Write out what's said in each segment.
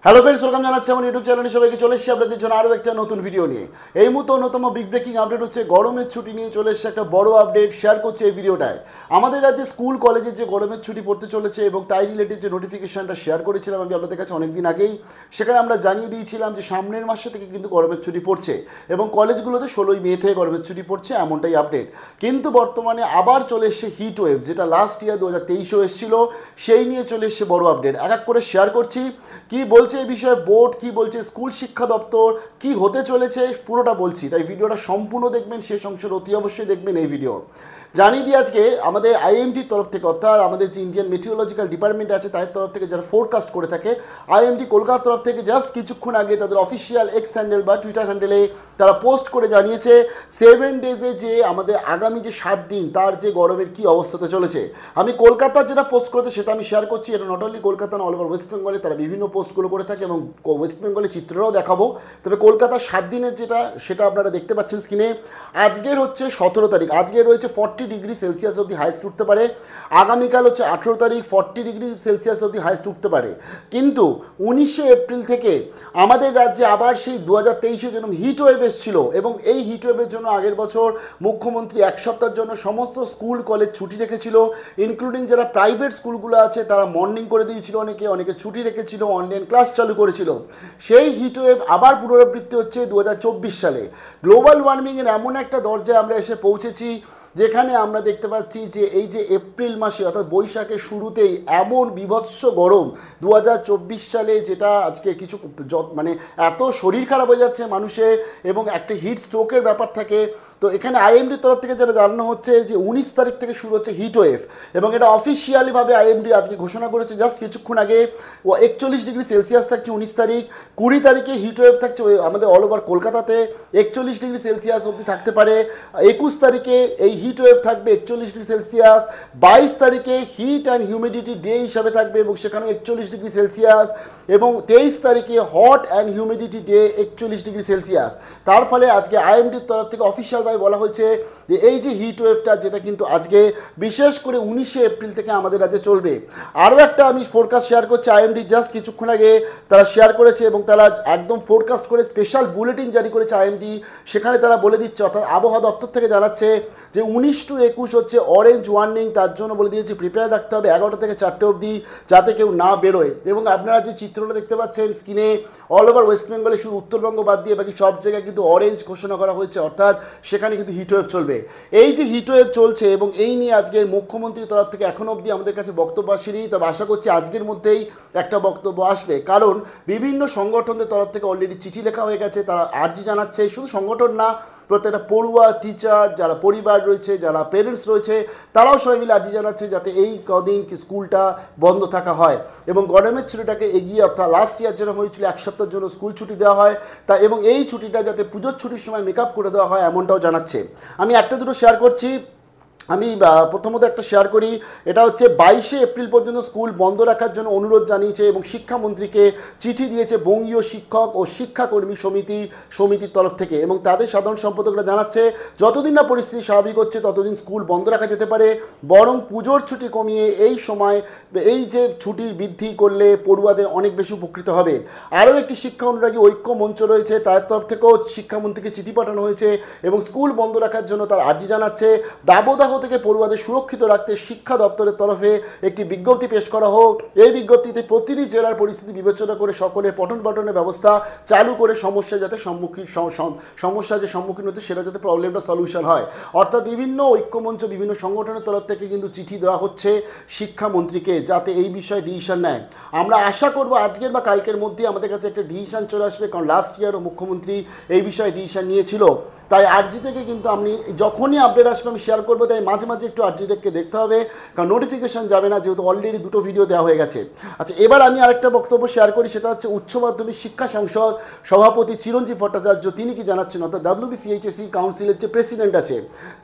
Hello friends, welcome জানাচ্ছি আমার YouTube চ্যানেলে। সবাইকে চলে এসেছি আপনাদের জন্য আরও একটা নতুন ভিডিও নিয়ে। এই মুহূর্তে অন্যতম বিগ ব্রেকিং আপডেট হচ্ছে গরমের ছুটি নিয়ে চলে এসেছে একটা বড় আপডেট শেয়ার করছে এই ভিডিওটায়। আমাদের রাজ্যে স্কুল কলেজের যে গরমের ছুটি পড়তে চলেছে এবং তাই রিলেটেড যে নোটিফিকেশনটা শেয়ার করেছিলাম আমি আপনাদের কাছে অনেকদিন আগেই, সেখানে আমরা জানিয়ে দিয়েছিলাম যে সামনের মাসে থেকে কিন্তু গরমের ছুটি পড়ছে এবং কলেজগুলোতে 16ই মে থেকে গরমের ছুটি পড়ছে, এমনটাই আপডেট। কিন্তু বর্তমানে আবার চলে এসছে হিট ওয়েভ, যেটা লাস্ট ইয়ার 2023-এও এসেছিল, সেই নিয়ে চলে এসছে বড় আপডেট। এক এক করে শেয়ার করছি কি বলছে এই বিষয়ে বোর্ড, কি বলছে স্কুল শিক্ষা দপ্তর, কি হতে চলেছে পুরোটা বলছি। তাই ভিডিওটা সম্পূর্ণ দেখবেন, শেষ অংশের অতি অবশ্যই দেখবেন এই ভিডিও। জানিয়ে দিই আজকে আমাদের আইএমডির তরফ থেকে, অর্থাৎ আমাদের যে ইন্ডিয়ান মেটিওরোলজিক্যাল ডিপার্টমেন্ট আছে তাদের তরফ থেকে যারা ফোরকাস্ট করে থাকে, আইএমডি কলকাতার তরফ থেকে জাস্ট কিছুক্ষণ আগে তাদের অফিসিয়াল এক্স হ্যান্ডেল বা টুইটার হ্যান্ডেলে তারা পোস্ট করে জানিয়েছে 7 ডেজে যে আমাদের আগামী যে 7 দিন তার যে গরমের কি অবস্থাতে চলেছে। আমি কলকাতার যেটা পোস্ট করেছে সেটা আমি শেয়ার করছি। এটা নট অনলি কলকাতা না, অল ওভার ওয়েস্ট বেঙ্গলে তারা বিভিন্ন পোস্টগুলো করে থাকে এবং ওয়েস্ট বেঙ্গলের চিত্রটাও দেখাবো। তবে কলকাতার 7 দিনের যেটা সেটা আপনারা দেখতে পাচ্ছেন স্ক্রিনে। আজকের হচ্ছে 17 তারিখ, আজকে রয়েছে 40 ডিগ্রি সেলসিয়াস অবধি হাইস্ট উঠতে পারে। আগামীকাল হচ্ছে 18 তারিখ, 40 ডিগ্রি সেলসিয়াস অবধি হাইস্ট উঠতে পারে। কিন্তু 19শে এপ্রিল থেকে আমাদের রাজ্যে আবার সেই 2023-এ যেরকম হিট ওয়েভ এসেছিল এবং এই হিট ওয়েভের জন্য আগের বছর মুখ্যমন্ত্রী এক সপ্তাহের জন্য সমস্ত স্কুল কলেজ ছুটি রেখেছিল, ইনক্লুডিং যারা প্রাইভেট স্কুলগুলো আছে তারা মর্নিং করে দিয়েছিল, অনেকে ছুটি রেখেছিল, অনলাইন ক্লাস চালু করেছিল। সেই হিট ওয়েভ আবার পুনরাবৃত্তি হচ্ছে 2024 সালে। গ্লোবাল ওয়ার্মিংয়ের এমন একটা দরজায় আমরা এসে পৌঁছেছি যেখানে আমরা দেখতে পাচ্ছি যে এই যে এপ্রিল মাসে অর্থাৎ বৈশাখের শুরুতেই এমন বিভৎস গরম 2024 সালে, যেটা আজকে কিছু মানে এত শরীর খারাপ হয়ে যাচ্ছে মানুষের এবং একটা হিট স্ট্রোকের ব্যাপার থাকে। তো এখানে আইএমডির তরফ থেকে যেটা জানানো হচ্ছে যে 19 তারিখ থেকে শুরু হচ্ছে হিট ওয়েভ এবং এটা অফিসিয়ালিভাবে আইএমডি আজকে ঘোষণা করেছে জাস্ট কিছুক্ষণ আগে। 41 ডিগ্রি সেলসিয়াস থাকছে 19 তারিখ, 20 তারিখে হিট ওয়েভ থাকছে আমাদের অল ওভার কলকাতাতে 41 ডিগ্রি সেলসিয়াস অবধি থাকতে পারে। 21 তারিখে এই হিট ওয়েভ থাকবে 41 ডিগ্রি সেলসিয়াস। 22 তারিখে হিট অ্যান্ড হিউমিডিটি ডে হিসাবে থাকবে এবং সেখানেও 41 ডিগ্রি সেলসিয়াস। এবং 23 তারিখে hot and humidity day 41 degree Celsius. তার ফলে আজকে আইএমডির তরফ থেকে অফিসিয়াল বলা হয়েছে যে এই যে হিট ওয়েভটা, যেটা কিন্তু আজকে বিশেষ করে 19শে এপ্রিল থেকে আমাদের রাজ্যে চলবে। আরও একটা আমি ফোরকাস্ট শেয়ার করছি, আইএমডি জাস্ট কিছুক্ষণ আগে তারা শেয়ার করেছে এবং তারা একদম ফোরকাস্ট করে স্পেশাল বুলেটিন জারি করেছে আইএমডি। সেখানে তারা বলে দিচ্ছে, অর্থাৎ আবহাওয়া দপ্তর থেকে জানাচ্ছে যে 19 টু 21 হচ্ছে অরেঞ্জ ওয়ার্নিং, তার জন্য বলে দিয়েছে প্রিপেয়ার রাখতে হবে 11টা থেকে 4টে অবধি, যাতে কেউ না বেরোয়। এবং আপনারা যে চিত্রটা দেখতে পাচ্ছেন স্ক্রিনে, অল ওভার ওয়েস্ট বেঙ্গলে শুধু উত্তরবঙ্গ বাদ দিয়ে বাকি সব জায়গায় কিন্তু অরেঞ্জ ঘোষণা করা হয়েছে, অর্থাৎ সেখানে কিন্তু হিট ওয়েভ চলবে। এই যে হিট ওয়েভ চলছে এবং এই নিয়ে আজকের মুখ্যমন্ত্রীর তরফ থেকে এখনো অবধি আমাদের কাছে বক্তব্য আসেনি, তবে আশা করছি আজকের মধ্যেই একটা বক্তব্য আসবে। কারণ বিভিন্ন সংগঠনদের তরফ থেকে অলরেডি চিঠি লেখা হয়ে গেছে, তারা আর্জি জানাচ্ছে, শুধু সংগঠন না, প্রত্যেকটা পড়ুয়া, টিচার, যারা পরিবার রয়েছে, যারা পেরেন্টস রয়েছে, তারাও সবাই মিলে আর্জি জানাচ্ছে যাতে এই কদিন স্কুলটা বন্ধ থাকা হয় এবং গরমের ছুটিটাকে এগিয়ে, অর্থাৎ লাস্ট ইয়ার যেরকম হয়েছিল এক সপ্তাহের জন্য স্কুল ছুটি দেওয়া হয় তা, এবং এই ছুটিটা যাতে পুজোর ছুটির সময় মেকআপ করে দেওয়া হয় এমনটাও জানাচ্ছে। আমি একটা দুটো শেয়ার করছি। আমি প্রথমত একটা শেয়ার করি, এটা হচ্ছে 22শে এপ্রিল পর্যন্ত স্কুল বন্ধ রাখার জন্য অনুরোধ জানিয়েছে এবং শিক্ষামন্ত্রীকে চিঠি দিয়েছে বঙ্গীয় শিক্ষক ও শিক্ষাকর্মী সমিতির তরফ থেকে এবং তাদের সাধারণ সম্পাদকরা জানাচ্ছে যতদিন না পরিস্থিতি স্বাভাবিক হচ্ছে ততদিন স্কুল বন্ধ রাখা যেতে পারে, বরং পুজোর ছুটি কমিয়ে এই সময় এই যে ছুটির বৃদ্ধি করলে পড়ুয়াদের অনেক বেশি উপকৃত হবে। আরও একটি শিক্ষা অনুরাগী ঐক্য মঞ্চ রয়েছে, তার তরফ থেকেও শিক্ষামন্ত্রীকে চিঠি পাঠানো হয়েছে এবং স্কুল বন্ধ রাখার জন্য তার আর্জি জানাচ্ছে। দাবদাহ থেকে পড়ুয়াদের সুরক্ষিত রাখতে শিক্ষা দপ্তরের তরফে একটি বিজ্ঞপ্তি পেশ করা হোক। এই বিজ্ঞপ্তিতে প্রতিটি জেলার পরিস্থিতি বিবেচনা করে সকলের পঠন পাঠনের ব্যবস্থা চালু করে সমস্যা যে সম্মুখীন হচ্ছে সেটা যাতে প্রবলেমটা সলিউশন হয়। অর্থাৎ বিভিন্ন ঐক্যমঞ্চ, বিভিন্ন সংগঠনের তরফ থেকে কিন্তু চিঠি দেওয়া হচ্ছে শিক্ষামন্ত্রীকে যাতে এই বিষয়ে ডিসিশন নেয়। আমরা আশা করব আজকের বা কালকের মধ্যে আমাদের কাছে একটা ডিসিশন চলে আসবে, কারণ লাস্ট ইয়ারও মুখ্যমন্ত্রী এই বিষয়ে ডিসিশন নিয়েছিল। তাই আরজি থেকে কিন্তু আমি যখনই আপডেট আসবে আমি শেয়ার করবো, তাই মাঝে মাঝে একটু আরজিটাকে দেখতে হবে, কারণ নোটিফিকেশন যাবে না, যেহেতু অলরেডি দুটো ভিডিও দেওয়া হয়ে গেছে। আচ্ছা, এবার আমি আরেকটা বক্তব্য শেয়ার করি, সেটা হচ্ছে উচ্চ মাধ্যমিক শিক্ষা সংসদ সভাপতি চিরঞ্জীব ভট্টাচার্য তিনি কি জানাচ্ছেন, অর্থাৎ WBCHSE কাউন্সিলের যে প্রেসিডেন্ট আছে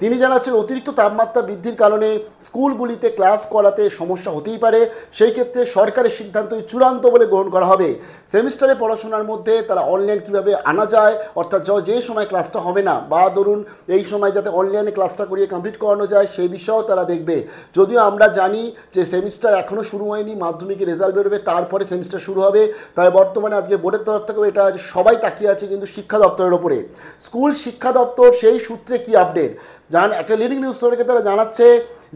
তিনি জানাচ্ছেন অতিরিক্ত তাপমাত্রা বৃদ্ধির কারণে স্কুলগুলিতে ক্লাস করাতে সমস্যা হতেই পারে, সেই ক্ষেত্রে সরকারের সিদ্ধান্তই চূড়ান্ত বলে গ্রহণ করা হবে। সেমিস্টারে পড়াশোনার মধ্যে তারা অনলাইন কীভাবে আনা যায়, অর্থাৎ যে সময় ক্লাসটা হবে না বা ধরুন এই সময় যাতে অনলাইনে ক্লাসটা করিয়ে কমপ্লিট করানো যায় সেই বিষয়েও তারা দেখবে। যদিও আমরা জানি যে সেমিস্টার এখনও শুরু হয়নি, মাধ্যমিকের রেজাল্ট বেরোবে তারপরে সেমিস্টার শুরু হবে। তবে বর্তমানে আজকে বোর্ডের তরফ থেকে এটা সবাই তাকিয়ে আছে কিন্তু শিক্ষা দপ্তরের ওপরে। স্কুল শিক্ষা দপ্তর সেই সূত্রে কি আপডেট একটা লিডিং নিউজ থেকে তারা জানাচ্ছে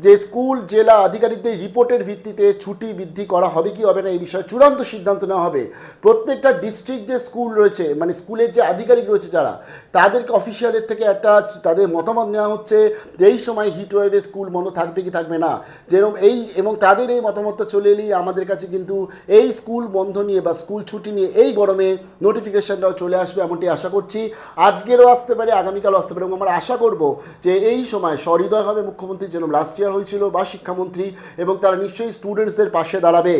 যে স্কুল জেলা আধিকারিকদের রিপোর্টের ভিত্তিতে ছুটি বৃদ্ধি করা হবে কি হবে না এই বিষয়ে চূড়ান্ত সিদ্ধান্ত নেওয়া হবে। প্রত্যেকটা ডিস্ট্রিক্ট যে স্কুল রয়েছে, মানে স্কুলের যে আধিকারিক রয়েছে যারা, তাদেরকে অফিসিয়ালের থেকে একটা তাদের মতামত নেওয়া হচ্ছে যে এই সময় হিট ওয়েভে স্কুল বন্ধ থাকবে কি থাকবে না। যেরকম এবং তাদের এই মতামতটা চলে এলেই আমাদের কাছে কিন্তু এই স্কুল বন্ধ নিয়ে বা স্কুল ছুটি নিয়ে এই গরমে নোটিফিকেশানটাও চলে আসবে এমনটি আশা করছি। আজকেরও আসতে পারে, আগামীকালও আসতে পারে, এবং আমরা আশা করব যে এই সময় সহৃদয় হবে মুখ্যমন্ত্রী যেরকম লাস্ট ইয়ার হয়েছিল বা শিক্ষামন্ত্রী, এবং তারা নিশ্চয়ই স্টুডেন্টসদের পাশে দাঁড়াবে।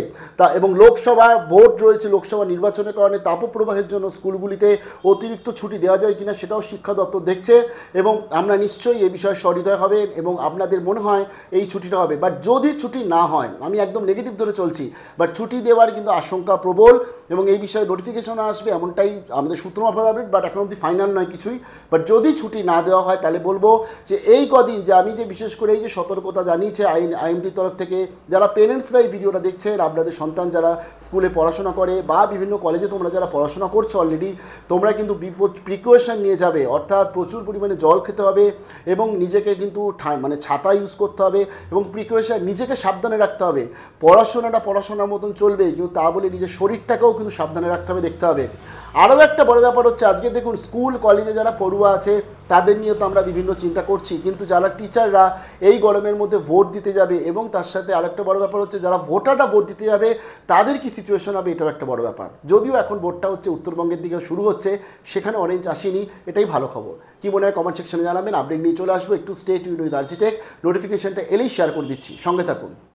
এবং লোকসভা ভোট রয়েছে, লোকসভা নির্বাচনের কারণে তাপপ্রবাহের জন্য স্কুলগুলিতে অতিরিক্ত ছুটি দেওয়া যায় কিনা সেটাও শিক্ষা দপ্তর দেখছে, এবং আমরা নিশ্চয়ই এই বিষয়ে সহৃদয় হবে এবং আপনাদের মনে হয় এই ছুটিটা হবে। বাট যদি ছুটি না হয়, আমি একদম নেগেটিভ ধরে চলছি, বাট ছুটি দেওয়ার কিন্তু আশঙ্কা প্রবল, এবং এই বিষয়ে নোটিফিকেশন আসবে এমনটাই আমাদের সূত্র মারফত আপডেট, বাট এখন অবধি ফাইনাল নয় কিছুই। বাট যদি ছুটি না দেওয়া হয় তাহলে বলবো যে এই কদিন যে আমি যে বিশেষ করে এই যে সতর্কতা জানিয়েছে আইএমডির তরফ থেকে, যারা পেরেন্টসরা এই ভিডিওটা দেখছেন, আপনাদের সন্তান যারা স্কুলে পড়াশোনা করে বা বিভিন্ন কলেজে তোমরা যারা পড়াশোনা করছো অলরেডি, তোমরা কিন্তু প্রিকশন নিয়ে যাবে, অর্থাৎ প্রচুর পরিমাণে জল খেতে হবে এবং নিজেকে কিন্তু মানে ছাতা ইউজ করতে হবে এবং প্রিকশন নিজেকে সাবধানে রাখতে হবে। পড়াশোনাটা পড়াশোনার মতন চলবে, কিন্তু তা বলে নিজের শরীরটাকেও কিন্তু সাবধানে রাখতে হবে, দেখতে হবে। আরও একটা বড় ব্যাপার হচ্ছে আজকে দেখুন স্কুল কলেজে যারা পড়ুয়া আছে তাদের নিয়ে তো আমরা বিভিন্ন চিন্তা করছি, কিন্তু যারা টিচাররা এই গরমের মধ্যে ভোট দিতে যাবে, এবং তার সাথে আরেকটা বড় ব্যাপার হচ্ছে যারা ভোটাররা ভোট দিতে যাবে তাদের কি সিচুয়েশন হবে, এটাও একটা বড় ব্যাপার। যদিও এখন ভোটটা হচ্ছে উত্তরবঙ্গের দিকে শুরু হচ্ছে, সেখানে অরেঞ্জ আসেনি, এটাই ভালো খবর। কি মনে হয় কমেন্ট সেকশনে জানাবেন, আপডেট নিয়ে চলে আসবো। একটু stay tuned with RG Tech, নোটিফিকেশনটা এলেই শেয়ার করে দিচ্ছি, সঙ্গে থাকুন।